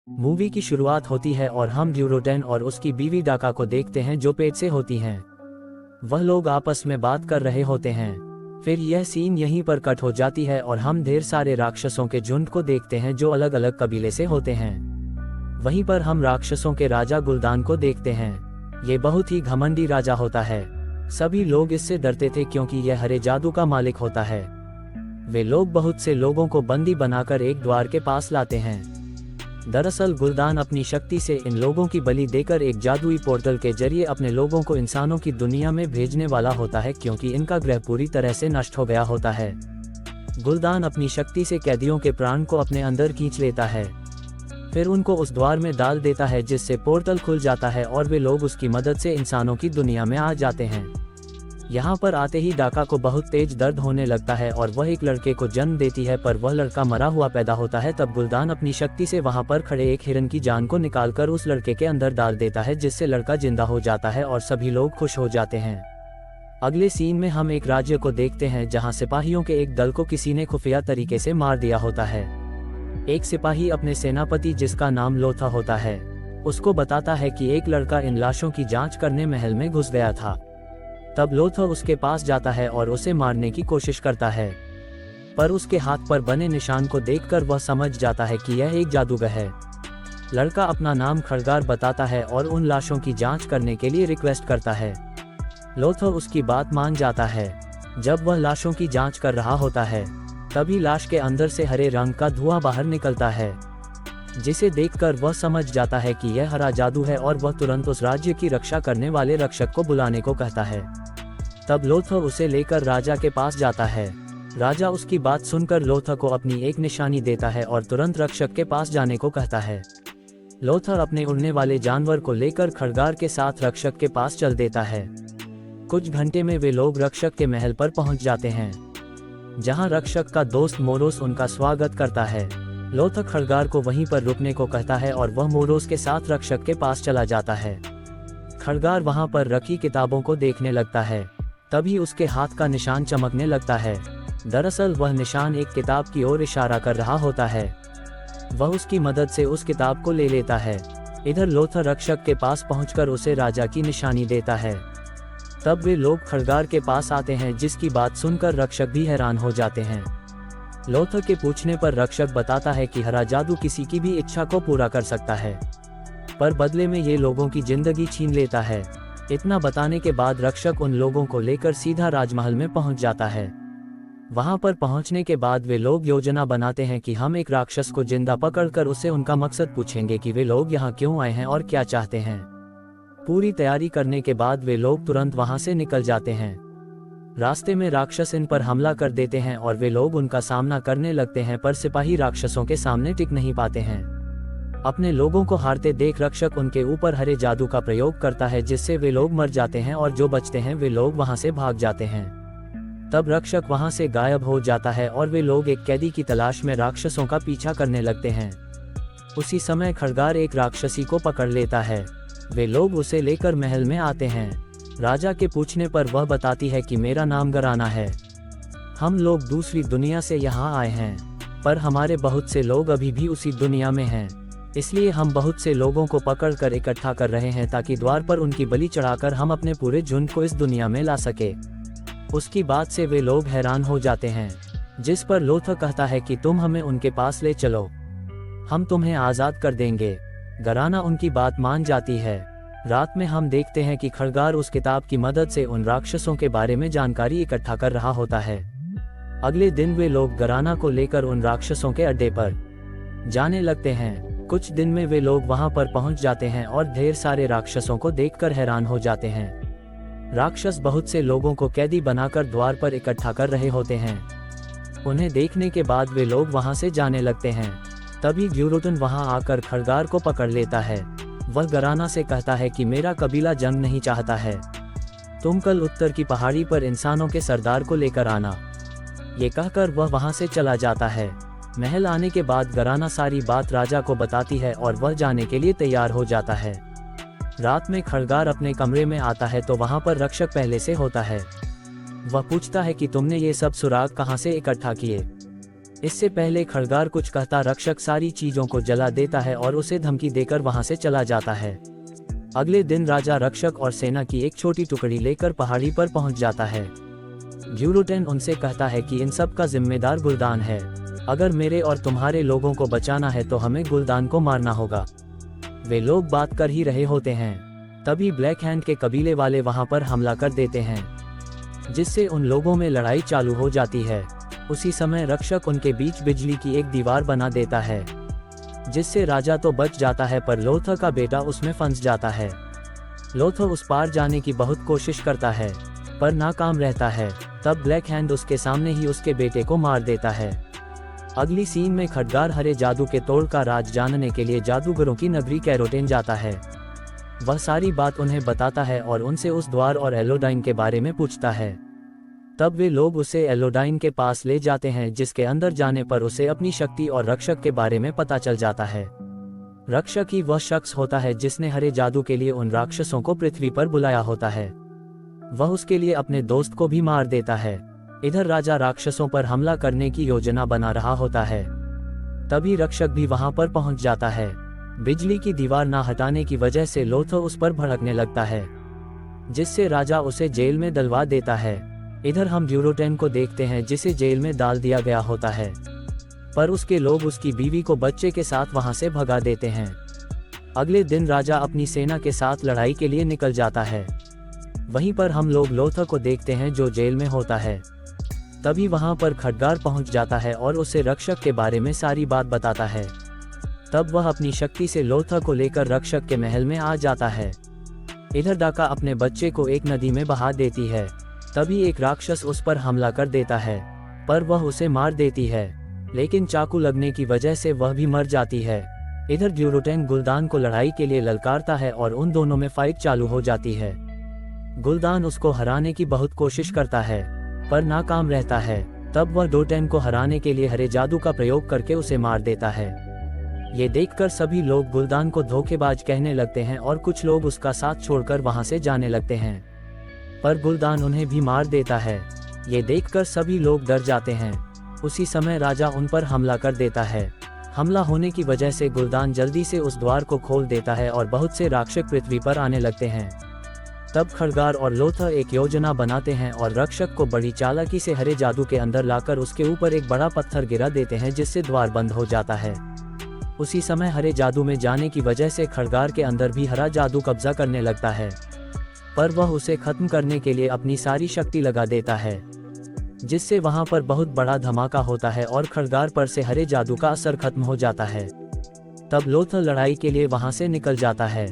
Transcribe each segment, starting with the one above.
Movie की शुरुआत होती है और हम ड्यूरोटेन और उसकी बीवी डाका को देखते हैं जो पेट से होती हैं। वह लोग आपस में बात कर रहे होते हैं। फिर यह सीन यहीं पर कट हो जाती है और हम ढेर सारे राक्षसों के झुंड को देखते हैं जो अलग अलग कबीले से होते हैं। वहीं पर हम राक्षसों के राजा गुलदान को देखते हैं। ये बहुत ही घमंडी राजा होता है। सभी लोग इससे डरते थे क्योंकि यह हरे जादू का मालिक होता है। वे लोग बहुत से लोगों को बंदी बनाकर एक द्वार के पास लाते हैं। दरअसल गुलदान अपनी शक्ति से इन लोगों की बलि देकर एक जादुई पोर्टल के जरिए अपने लोगों को इंसानों की दुनिया में भेजने वाला होता है क्योंकि इनका ग्रह पूरी तरह से नष्ट हो गया होता है। गुलदान अपनी शक्ति से कैदियों के प्राण को अपने अंदर खींच लेता है, फिर उनको उस द्वार में डाल देता है जिससे पोर्टल खुल जाता है और वे लोग उसकी मदद से इंसानों की दुनिया में आ जाते हैं। यहाँ पर आते ही डाका को बहुत तेज दर्द होने लगता है और वह एक लड़के को जन्म देती है, पर वह लड़का मरा हुआ पैदा होता है। तब गुलदान अपनी शक्ति से वहाँ पर खड़े एक हिरन की जान को निकालकर उस लड़के के अंदर डाल देता है जिससे लड़का जिंदा हो जाता है और सभी लोग खुश हो जाते हैं। अगले सीन में हम एक राज्य को देखते हैं जहाँ सिपाहियों के एक दल को किसी ने खुफिया तरीके से मार दिया होता है। एक सिपाही अपने सेनापति जिसका नाम लोथा होता है उसको बताता है कि एक लड़का इन लाशों की जांच करने महल में घुस गया था। तब लोथा उसके पास जाता है और उसे मारने की कोशिश करता है, पर उसके हाथ पर बने निशान को देखकर वह समझ जाता है कि यह एक जादूगर है। लड़का अपना नाम खड़गार बताता है और उन लाशों की जांच करने के लिए रिक्वेस्ट करता है। लोथा उसकी बात मान जाता है। जब वह लाशों की जांच कर रहा होता है तभी लाश के अंदर से हरे रंग का धुआं बाहर निकलता है, जिसे देखकर वह समझ जाता है कि यह हरा जादू है और वह तुरंत उस राज्य की रक्षा करने वाले रक्षक को बुलाने को कहता है। तब लोथा उसे लेकर राजा के पास जाता है। राजा उसकी बात सुनकर लोथा को अपनी एक निशानी देता है और तुरंत रक्षक के पास जाने को कहता है। लोथा अपने उड़ने वाले जानवर को लेकर खड़गार के साथ रक्षक के पास चल देता है। कुछ घंटे में वे लोग रक्षक के महल पर पहुंच जाते हैं, जहां रक्षक का दोस्त मोरोस उनका स्वागत करता है। लोथा खड़गार को वहीं पर रुकने को कहता है और वह मोरोस के साथ रक्षक के पास चला जाता है। खड़गार वहां पर रखी किताबों को देखने लगता है, तभी उसके हाथ का निशान चमकने लगता है। दरअसल वह निशान एक किताब की ओर इशारा कर रहा होता है। वह उसकी मदद से उस किताब को ले लेता है। इधर लोथा रक्षक के पास पहुंचकर उसे राजा की निशानी देता है। तब वे लोग खड़गार के पास आते हैं, जिसकी बात सुनकर रक्षक भी हैरान हो जाते हैं। लोथा के पूछने पर रक्षक बताता है कि हरा जादू किसी की भी इच्छा को पूरा कर सकता है, पर बदले में ये लोगों की जिंदगी छीन लेता है। इतना बताने के बाद रक्षक उन लोगों को लेकर सीधा राजमहल में पहुंच जाता है। वहां पर पहुंचने के बाद वे लोग योजना बनाते हैं कि हम एक राक्षस को जिंदा पकड़कर उससे उनका मकसद पूछेंगे कि वे लोग यहाँ क्यों आए हैं और क्या चाहते हैं। पूरी तैयारी करने के बाद वे लोग तुरंत वहां से निकल जाते हैं। रास्ते में राक्षस इन पर हमला कर देते हैं और वे लोग उनका सामना करने लगते हैं, पर सिपाही राक्षसों के सामने टिक नहीं पाते हैं। अपने लोगों को हारते देख रक्षक उनके ऊपर हरे जादू का प्रयोग करता है, जिससे वे लोग मर जाते हैं और जो बचते हैं वे लोग वहां से भाग जाते हैं। तब रक्षक वहां से गायब हो जाता है और वे लोग एक कैदी की तलाश में राक्षसों का पीछा करने लगते हैं। उसी समय खड़गार एक राक्षसी को पकड़ लेता है। वे लोग उसे लेकर महल में आते हैं। राजा के पूछने पर वह बताती है कि मेरा नाम गराना है। हम लोग दूसरी दुनिया से यहाँ आए हैं, पर हमारे बहुत से लोग अभी भी उसी दुनिया में हैं। इसलिए हम बहुत से लोगों को पकड़कर इकट्ठा कर रहे हैं ताकि द्वार पर उनकी बलि चढ़ाकर हम अपने पूरे झुंड को इस दुनिया में ला सके। उसकी बात से वे लोग हैरान हो जाते हैं, जिस पर लोथा कहता है कि तुम हमें उनके पास ले चलो, हम तुम्हें आज़ाद कर देंगे। गराना उनकी बात मान जाती है। रात में हम देखते हैं कि खड़गार उस किताब की मदद से उन राक्षसों के बारे में जानकारी इकट्ठा कर रहा होता है। अगले दिन वे लोग गराना को लेकर उन राक्षसों के अड्डे पर जाने लगते हैं। कुछ दिन में वे लोग वहां पर पहुंच जाते हैं और ढेर सारे राक्षसों को देखकर हैरान हो जाते हैं। राक्षस बहुत से लोगों को कैदी बनाकर द्वार पर इकट्ठा कर रहे होते हैं। उन्हें देखने के बाद वे लोग वहां से जाने लगते हैं। तभी ड्यूरोटन वहां आकर खड़गार को पकड़ लेता है। वह गराना से कहता है कि मेरा कबीला जंग नहीं चाहता है, तुम कल उत्तर की पहाड़ी पर इंसानों के सरदार को लेकर आना। ये कहकर वह वहां से चला जाता है। महल आने के बाद गराना सारी बात राजा को बताती है और वह जाने के लिए तैयार हो जाता है। रात में खड़गार अपने कमरे में आता है तो वहां पर रक्षक पहले से होता है। वह पूछता है कि तुमने ये सब सुराग कहां से इकट्ठा किए। इससे पहले खड़गार कुछ कहता रक्षक सारी चीजों को जला देता है और उसे धमकी देकर वहां से चला जाता है। अगले दिन राजा रक्षक और सेना की एक छोटी टुकड़ी लेकर पहाड़ी पर पहुंच जाता है। ग्यूरोटेन उनसे कहता है कि इन सब का जिम्मेदार गुलदान है। अगर मेरे और तुम्हारे लोगों को बचाना है तो हमें गुलदान को मारना होगा। वे लोग बात कर ही रहे होते हैं, तभी ब्लैक हैंड के कबीले वाले वहां पर हमला कर देते हैं, जिससे उन लोगों में लड़ाई चालू हो जाती है। उसी समय रक्षक उनके बीच बिजली की एक दीवार बना देता है, जिससे राजा तो बच जाता है पर लोथर का बेटा उसमें फंस जाता है। लोथर उस पार जाने की बहुत कोशिश करता है पर नाकाम रहता है। तब ब्लैक हैंड उसके सामने ही उसके बेटे को मार देता है। अगली सीन में खड़गार हरे जादू के तोड़ का राज जानने के लिए जादूगरों की नगरी कैरोटेन जाता है। वह सारी बात उन्हें बताता है और उनसे उस द्वार और एलोडाइन के बारे में पूछता है। तब वे लोग उसे एलोडाइन के पास ले जाते हैं, जिसके अंदर जाने पर उसे अपनी शक्ति और रक्षक के बारे में पता चल जाता है। रक्षक ही वह शख्स होता है जिसने हरे जादू के लिए उन राक्षसों को पृथ्वी पर बुलाया होता है। वह उसके लिए अपने दोस्त को भी मार देता है। इधर राजा राक्षसों पर हमला करने की योजना बना रहा होता है, तभी रक्षक भी वहां पर पहुंच जाता है। बिजली की दीवार ना हटाने की वजह से लोथर उस पर भड़कने लगता है, जिससे राजा उसे जेल में डलवा देता है। इधर हम ड्यूरोटेन को देखते हैं, जिसे जेल में डाल दिया गया होता है, पर उसके लोग उसकी बीवी को बच्चे के साथ वहां से भगा देते हैं। अगले दिन राजा अपनी सेना के साथ लड़ाई के लिए निकल जाता है। वहीं पर हम लोग लोथर को देखते हैं जो जेल में होता है। तभी वहां पर खड़गार पहुंच जाता है और उसे रक्षक के बारे में सारी बात बताता है। तब वह अपनी शक्ति से लोथर को लेकर रक्षक के महल में आ जाता है। इधर डाका अपने बच्चे को एक नदी में बहा देती है। तभी एक राक्षस उस पर हमला कर देता है, पर वह उसे मार देती है, लेकिन चाकू लगने की वजह से वह भी मर जाती है। इधर ग्यूरोटेन गुलदान को लड़ाई के लिए ललकारता है और उन दोनों में फाइट चालू हो जाती है। गुलदान उसको हराने की बहुत कोशिश करता है पर नाकाम रहता है। तब वह डोटेन को हराने के लिए हरे जादू का प्रयोग करके उसे मार देता है। ये देखकर सभी लोग गुलदान को धोखेबाज कहने लगते हैं और कुछ लोग उसका साथ छोड़कर वहां से जाने लगते हैं, पर गुलदान उन्हें भी मार देता है। ये देखकर सभी लोग डर जाते हैं। उसी समय राजा उन पर हमला कर देता है। हमला होने की वजह से गुलदान जल्दी से उस द्वार को खोल देता है और बहुत से राक्षस पृथ्वी पर आने लगते हैं। तब खड़गार और लोथर एक योजना बनाते हैं और रक्षक को बड़ी चालाकी से हरे जादू के अंदर लाकर उसके ऊपर एक बड़ा पत्थर गिरा देते हैं, जिससे द्वार बंद हो जाता है। उसी समय हरे जादू में जाने की वजह से खड़गार के अंदर भी हरा जादू कब्जा करने लगता है, पर वह उसे खत्म करने के लिए अपनी सारी शक्ति लगा देता है, जिससे वहां पर बहुत बड़ा धमाका होता है और खड़गार पर से हरे जादू का असर खत्म हो जाता है। तब लोथर लड़ाई के लिए वहां से निकल जाता है।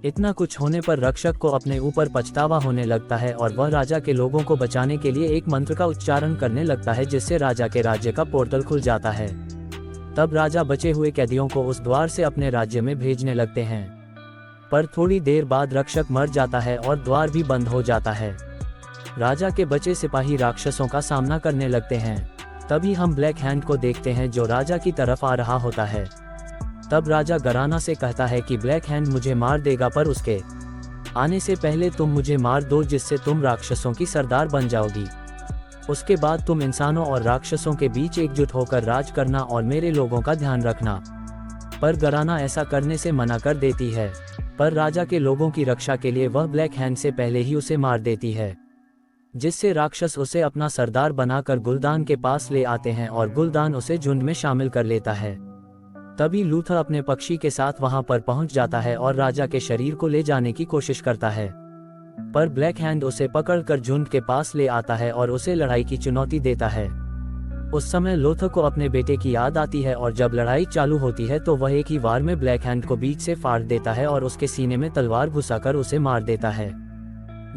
इतना कुछ होने पर रक्षक को अपने ऊपर पछतावा होने लगता है और वह राजा के लोगों को बचाने के लिए एक मंत्र का उच्चारण करने लगता है, जिससे राजा के राज्य का पोर्टल खुल जाता है। तब राजा बचे हुए कैदियों को उस द्वार से अपने राज्य में भेजने लगते हैं, पर थोड़ी देर बाद रक्षक मर जाता है और द्वार भी बंद हो जाता है। राजा के बचे सिपाही राक्षसों का सामना करने लगते हैं। तभी हम ब्लैक हैंड को देखते हैं जो राजा की तरफ आ रहा होता है। तब राजा गराना से कहता है कि ब्लैक हैंड मुझे मार देगा, पर उसके आने से पहले तुम मुझे मार दो, जिससे तुम राक्षसों की सरदार बन जाओगी। उसके बाद तुम इंसानों और राक्षसों के बीच एकजुट होकर राज करना और मेरे लोगों का ध्यान रखना। पर गराना ऐसा करने से मना कर देती है, पर राजा के लोगों की रक्षा के लिए वह ब्लैक हैंड से पहले ही उसे मार देती है, जिससे राक्षस उसे अपना सरदार बनाकर गुलदान के पास ले आते हैं और गुलदान उसे झुंड में शामिल कर लेता है। तभी लूथर अपने पक्षी के साथ वहां पर पहुंच जाता है और राजा के शरीर को ले जाने की कोशिश करता है, पर ब्लैक हैंड उसे पकड़कर झुंड के पास ले आता है और उसे लड़ाई की चुनौती देता है। उस समय लूथर को अपने बेटे की याद आती है और जब लड़ाई चालू होती है तो वह एक ही वार में ब्लैक हैंड को बीच से फाड़ देता है और उसके सीने में तलवार घुसाकर उसे मार देता है।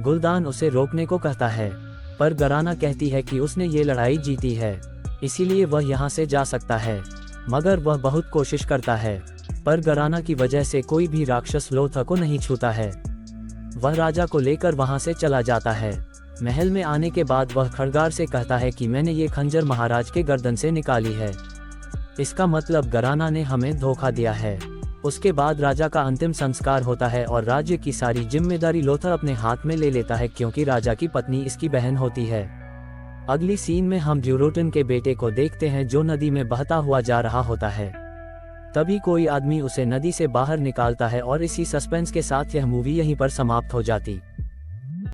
गुलदान उसे रोकने को कहता है, पर गराना कहती है कि उसने ये लड़ाई जीती है, इसीलिए वह यहाँ से जा सकता है। मगर वह बहुत कोशिश करता है, पर गराना की वजह से कोई भी राक्षस लूथर को नहीं छूता है। वह राजा को लेकर वहां से चला जाता है। महल में आने के बाद वह खड़गार से कहता है कि मैंने ये खंजर महाराज के गर्दन से निकाली है, इसका मतलब गराना ने हमें धोखा दिया है। उसके बाद राजा का अंतिम संस्कार होता है और राज्य की सारी जिम्मेदारी लूथर अपने हाथ में ले लेता है, क्योंकि राजा की पत्नी इसकी बहन होती है। अगली सीन में हम ड्यूरोटन के बेटे को देखते हैं जो नदी में बहता हुआ जा रहा होता है। तभी कोई आदमी उसे नदी से बाहर निकालता है और इसी सस्पेंस के साथ यह मूवी यहीं पर समाप्त हो जाती।